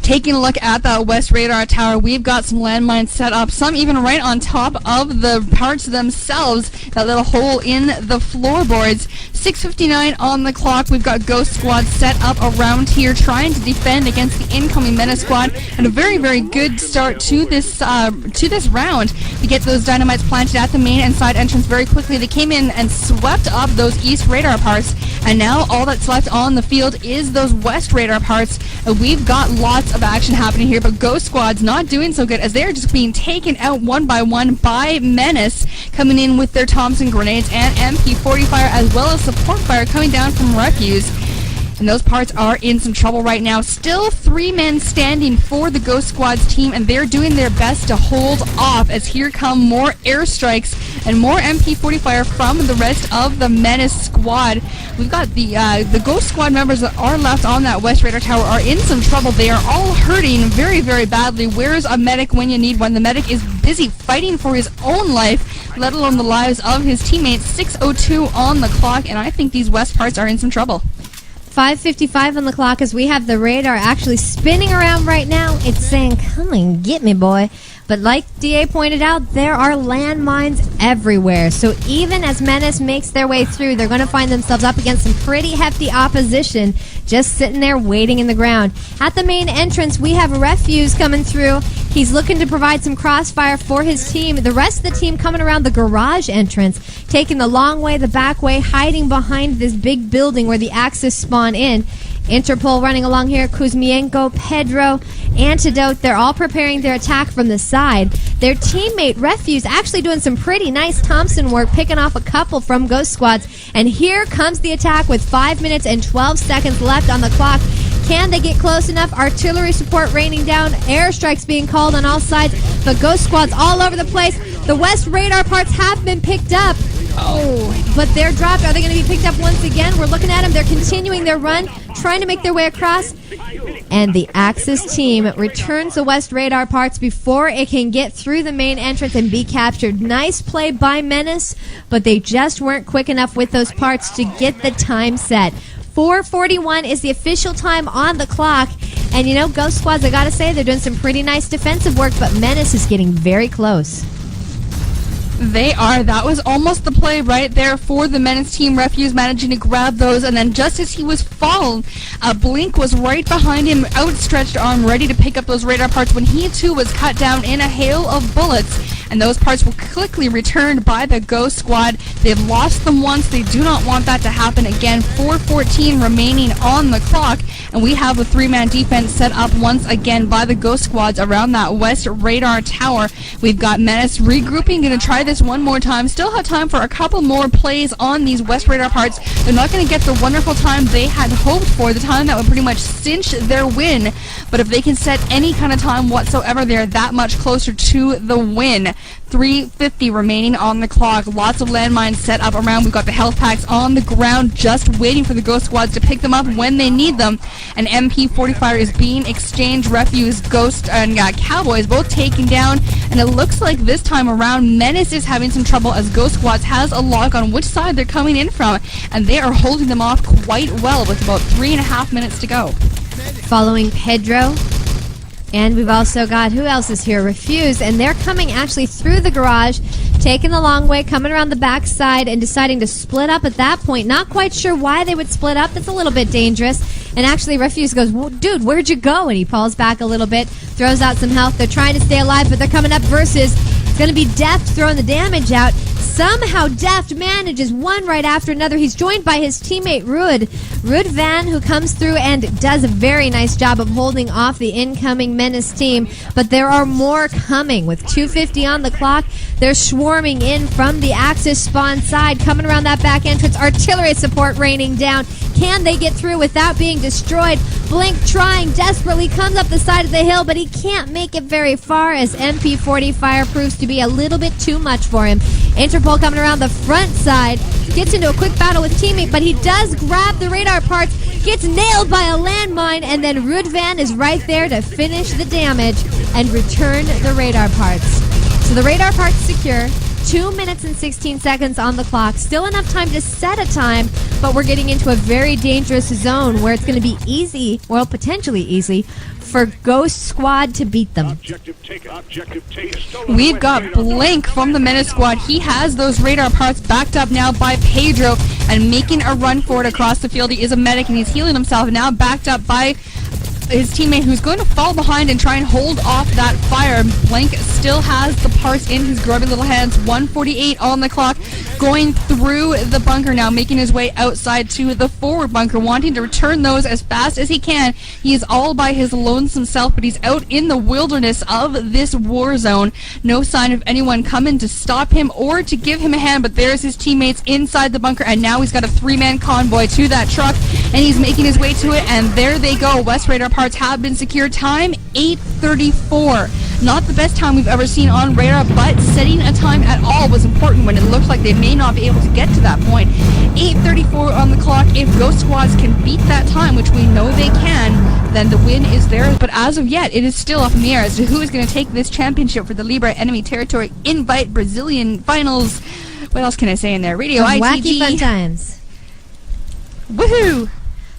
[SPEAKER 2] Taking a look at that west radar tower, we've got some landmines set up, some even right on top of the parts themselves, that little hole in the floorboards. 6:59 on the clock. We've got Ghost Squad set up around here trying to defend against the incoming Menace squad, and a very, very good start to this round. We get those dynamites planted at the main and side entrance very quickly. They came in and swept up those east radar parts, and now all that's left on the field is those west radar parts. We've got lots of action happening here, but Ghost Squad's not doing so good as they're just being taken out one by one by Menace, coming in with their Thompson grenades and MP40 fire, as well as support fire coming down from Refuse. And those parts are in some trouble right now. Still 3 men standing for the Ghost Squad's team, and they're doing their best to hold off as here come more airstrikes and more MP40 fire from the rest of the Menace squad. We've got the Ghost Squad members that are left on that west radar tower are in some trouble. They are all hurting very, very badly. Where's a medic when you need one? The medic is busy fighting for his own life, let alone the lives of his teammates. 6:02 on the clock, and I think these west parts are in some trouble.
[SPEAKER 1] 5:55 on the clock as we have the radar actually spinning around right now. It's saying, come and get me, boy. But like DeeAy pointed out, there are landmines everywhere. So even as Menace makes their way through, they're going to find themselves up against some pretty hefty opposition just sitting there waiting in the ground. At the main entrance, we have Refuse coming through. He's looking to provide some crossfire for his team. The rest of the team coming around the garage entrance, taking the long way, the back way, hiding behind this big building where the Axis spawn in. Interpol running along here. Kuzmienko, Pedro, Antidote. They're all preparing their attack from the side. Their teammate, Refuse, actually doing some pretty nice Thompson work, picking off a couple from Ghost Squadz. And here comes the attack with 5 minutes and 12 seconds left on the clock. Can they get close enough? Artillery support raining down. Airstrikes being called on all sides. But Ghost Squad's all over the place. The West radar parts have been picked up. Oh, but they're dropped. Are they going to be picked up once again? We're looking at them. They're continuing their run, trying to make their way across. And the Axis team returns the West radar parts before it can get through the main entrance and be captured. Nice play by Menace, but they just weren't quick enough with those parts to get the time set. 4:41 is the official time on the clock. And you know, Ghost Squadz, I gotta say, they're doing some pretty nice defensive work, but Menace is getting very close.
[SPEAKER 2] They are. That was almost the play right there for the Menace team. Refuse managing to grab those, and then just as he was falling, Blink was right behind him, outstretched arm, ready to pick up those radar parts when he too was cut down in a hail of bullets. And those parts were quickly returned by the Ghost Squad. They've lost them once. They do not want that to happen again. 4:14 remaining on the clock, and we have a three-man defense set up once again by the Ghost Squads around that West radar tower. We've got Menace regrouping, going to try this one more time. Still have time for a couple more plays on these West radar parts. They're not going to get the wonderful time they had hoped for, the time that would pretty much cinch their win. But if they can set any kind of time whatsoever, they're that much closer to the win. 3:50 remaining on the clock. Lots of landmines set up around. We've got the health packs on the ground just waiting for the Ghost Squads to pick them up when they need them. An MP45 is being exchanged. Refuse, Ghost, and Cowboys both taken down. And it looks like this time around, Menace is having some trouble as Ghost Squads has a lock on which side they're coming in from. And they are holding them off quite well with about 3.5 minutes to go.
[SPEAKER 1] Following Pedro. And we've also got, who else is here? Refuse. And they're coming actually through the garage, taking the long way, coming around the back side, and deciding to split up at that point. Not quite sure why they would split up. That's a little bit dangerous. And actually, Refuse goes, well, dude, where'd you go? And he falls back a little bit, throws out some health. They're trying to stay alive, but they're coming up versus. It's going to be Deft throwing the damage out. Somehow Deft manages one right after another. He's joined by his teammate Rud Van, who comes through and does a very nice job of holding off the incoming Menace team. But there are more coming. With 2:50 on the clock, they're swarming in from the Axis spawn side, coming around that back entrance. Artillery support raining down. Can they get through without being destroyed? Blink trying desperately, comes up the side of the hill, but he can't make it very far as MP40 fire proves to be a little bit too much for him. Interpol coming around the front side, gets into a quick battle with teammate, but he does grab the radar parts, gets nailed by a landmine, and then Rudvan is right there to finish the damage and return the radar parts. So the radar parts secure. 2 minutes and 16 seconds on the clock. Still enough time to set a time, but we're getting into a very dangerous zone where it's going to be easy, well, potentially easy, for Ghost Squad to beat them.
[SPEAKER 2] We've got Blink from the Menace Squad. He has those radar parts backed up now by Pedro and making a run for it across the field. He is a medic and he's healing himself, now backed up by his teammate who's going to fall behind and try and hold off that fire. Blink still has the parts in his grubby little hands. 1:48 on the clock, going through the bunker now, making his way outside to the forward bunker, wanting to return those as fast as he can. He is all by his lonesome self, but he's out in the wilderness of this war zone. No sign of anyone coming to stop him or to give him a hand, but there's his teammates inside the bunker, and now he's got a three-man convoy to that truck, and he's making his way to it, and there they go. West radar parts have been secured. Time 8:34. Not the best time we've ever seen on radar, but setting a time at all was important when it looked like they may not be able to get to that point. 8:34 on the clock. If Ghost Squads can beat that time, which we know they can, then the win is theirs. But as of yet, it is still up in the air as to who is going to take this championship for the Libra Enemy Territory Invite Brazilian Finals. What else can I say in there? Radio ITG.
[SPEAKER 1] Wacky fun times.
[SPEAKER 2] Woohoo!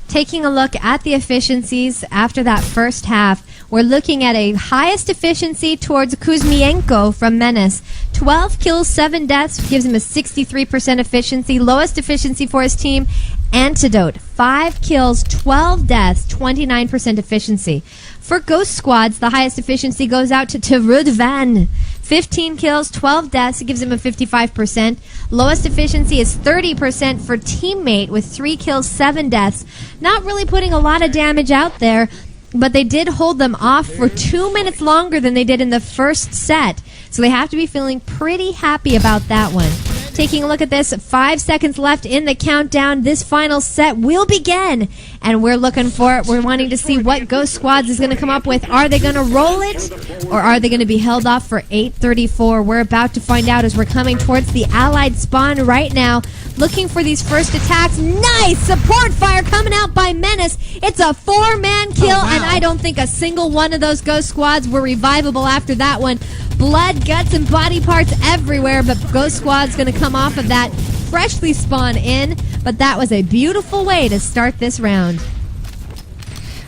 [SPEAKER 1] Taking a look at the efficiencies after that first half, we're looking at a highest efficiency towards Kuzmienko from Menace. 12 kills, 7 deaths, gives him a 63% efficiency. Lowest efficiency for his team, Antidote. 5 kills, 12 deaths, 29% efficiency. For Ghost Squads, the highest efficiency goes out to Rudvan. 15 kills, 12 deaths. It gives him a 55%. Lowest efficiency is 30% for teammate with 3 kills, 7 deaths. Not really putting a lot of damage out there, but they did hold them off for 2 minutes longer than they did in the first set. So they have to be feeling pretty happy about that one. Taking a look at this, 5 seconds left in the countdown. This final set will begin, and we're looking for it. We're wanting to see what Ghost Squadz is going to come up with. Are they going to roll it, or are they going to be held off for 8:34? We're about to find out as we're coming towards the Allied spawn right now, looking for these first attacks. Nice support fire coming out by Menace. It's a 4-man kill, and I don't think a single one of those Ghost Squadz were revivable after that one. Blood, guts, and body parts everywhere, but Ghost Squad's going to come off of that, freshly spawn in, but that was a beautiful way to start this round.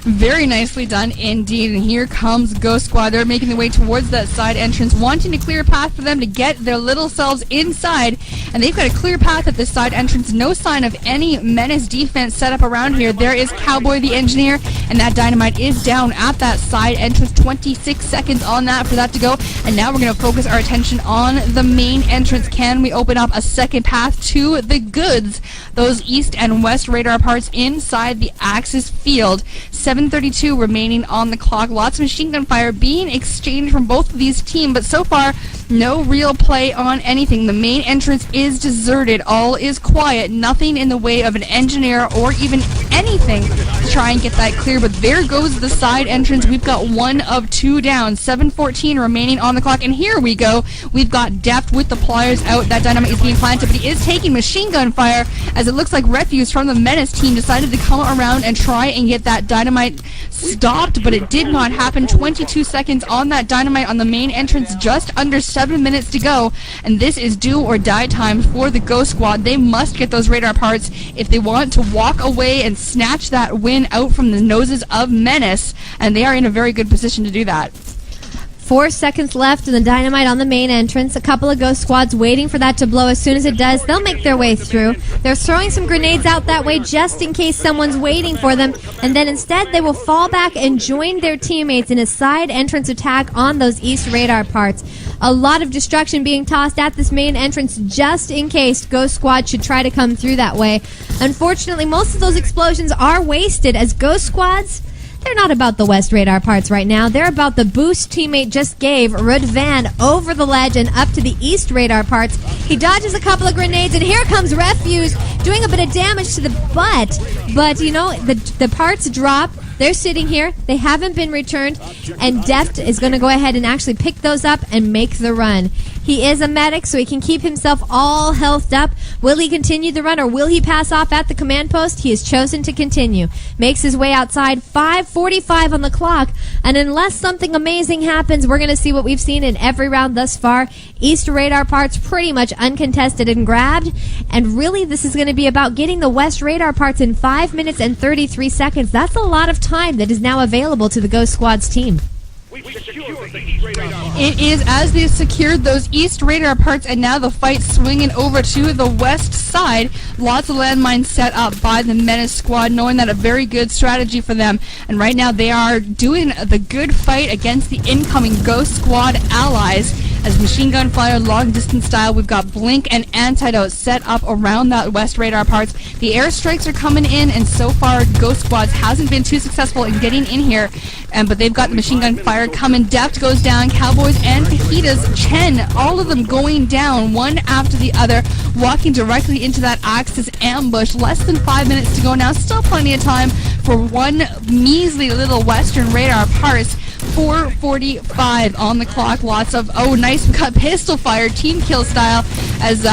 [SPEAKER 2] Very nicely done indeed. And here comes Ghost Squad. They're making their way towards that side entrance, wanting to clear a path for them to get their little selves inside. And they've got a clear path at this side entrance. No sign of any Menace defense set up around here. There is Cowboy the Engineer, and that dynamite is down at that side entrance. 26 seconds on that for that to go. And now we're going to focus our attention on the main entrance. Can we open up a second path to the goods? Those east and west radar parts inside the Axis field. 7:32 remaining on the clock. Lots of machine gun fire being exchanged from both of these teams, but so far no real play on anything. The main entrance is deserted. All is quiet. Nothing in the way of an engineer or even anything to try and get that clear, but there goes the side entrance. We've got 1 of 2 down. 7:14 remaining on the clock, and here we go. We've got Deft with the pliers out. That dynamite is being planted, but he is taking machine gun fire as it looks like refuse from the Menace team decided to come around and try and get that dynamite stopped, but it did not happen. 22 seconds on that dynamite on the main entrance, just under 7 minutes to go, and this is do or die time for the Ghost Squad. They must get those radar parts if they want to walk away and snatch that win out from the noses of Menace, and they are in a very good position to do that.
[SPEAKER 1] 4 seconds left in the dynamite on the main entrance. A couple of Ghost Squads waiting for that to blow. As soon as it does, they'll make their way through. They're throwing some grenades out that way just in case someone's waiting for them, and then instead they will fall back and join their teammates in a side entrance attack on those east radar parts. A lot of destruction being tossed at this main entrance just in case Ghost Squad should try to come through that way. Unfortunately, most of those explosions are wasted as Ghost Squads, they're not about the west radar parts right now. They're about the boost teammate just gave Rud Van over the ledge and up to the east radar parts. He dodges a couple of grenades, and here comes Refuse doing a bit of damage to the butt. But, you know, the parts drop. They're sitting here. They haven't been returned, and Deft is going to go ahead and actually pick those up and make the run. He is a medic, so he can keep himself all healthed up. Will he continue the run, or will he pass off at the command post? He has chosen to continue. Makes his way outside. 5:45 on the clock, and unless something amazing happens, we're going to see what we've seen in every round thus far. East radar parts pretty much uncontested and grabbed, and really this is going to be about getting the west radar parts in 5 minutes and 33 seconds. That's a lot of time that is now available to the Ghost Squad's team.
[SPEAKER 2] It is as they've secured those east radar parts, and now the fight swinging over to the west side. Lots of landmines set up by the Menace squad, knowing that a very good strategy for them. And right now they are doing the good fight against the incoming Ghost Squad allies. As machine gun fire, long distance style, we've got blink and antidote set up around that west radar parts. The airstrikes are coming in, and so far Ghost Squads hasn't been too successful in getting in here. But they've got the machine gun fire coming. Deft goes down. Cowboys and Fajitas, Chen, all of them going down one after the other, walking directly into that Axis ambush. Less than 5 minutes to go now. Still plenty of time for one measly little western radar parts. 4:45 on the clock. Lots of, nice cut pistol fire, team kill style, as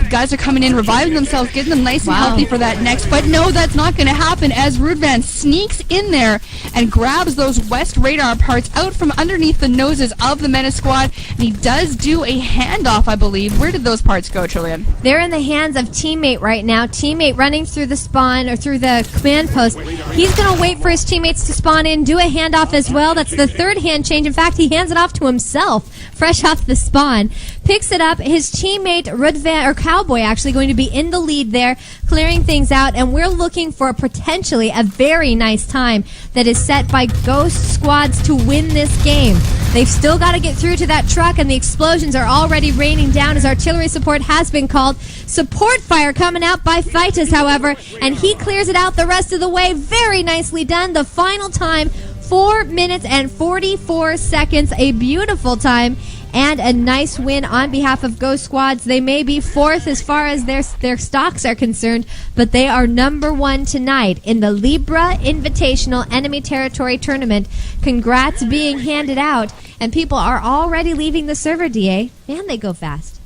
[SPEAKER 2] guys are coming in, reviving themselves, getting them nice and healthy for that next. But no, that's not going to happen as Rudvan sneaks in there and grabs those west radar parts out from underneath the noses of the Menace squad. And he does do a handoff, I believe. Where did those parts go, Trillian?
[SPEAKER 1] They're in the hands of teammate right now. Teammate running through the spawn or through the command post. He's going to wait for his teammates to spawn in, do a handoff as well. That's the third hand change. In fact, he hands it off to himself. fresh off the spawn. Picks it up. His teammate, Cowboy, actually going to be in the lead there, clearing things out. And we're looking for potentially a very nice time that is set by Ghost Squadz to win this game. They've still got to get through to that truck, and the explosions are already raining down as artillery support has been called. Support fire coming out by Vitus, however, and he clears it out the rest of the way. Very nicely done. The final time, 4 minutes and 44 seconds. A beautiful time and a nice win on behalf of Ghost Squadz. They may be fourth as far as their stocks are concerned, but they are number one tonight in the Libra Invitational Enemy Territory Tournament. Congrats being handed out, and people are already leaving the server, DeeAy. Man, they go fast.